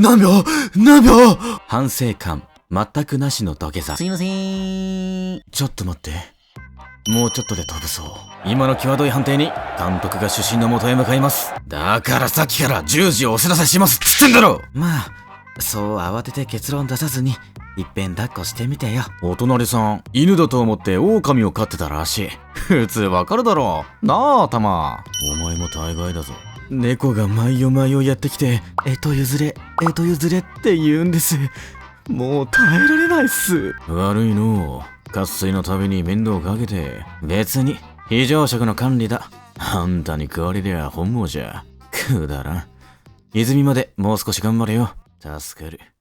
何秒何秒。反省感全くなしの土下座。すいません。ちょっと待って。もうちょっとで飛ぶそう。今の際どい判定に監督が主審の元へ向かいます。だからさっきから10時をお知らせしますっつってんだろ。まあそう慌てて結論出さずにいっぺん抱っこしてみてよ。お隣さん、犬だと思って狼を飼ってたらしい。普通わかるだろうなあ、タマ。お前も大概だぞ。猫が毎夜毎夜やってきて、譲れって言うんです。もう耐えられないっす。悪いのう。渇水のたびに面倒かけて。別に非常食の管理だ。あんたに食われりゃ本望じゃ。くだらん。泉までもう少し頑張れよ。助かる。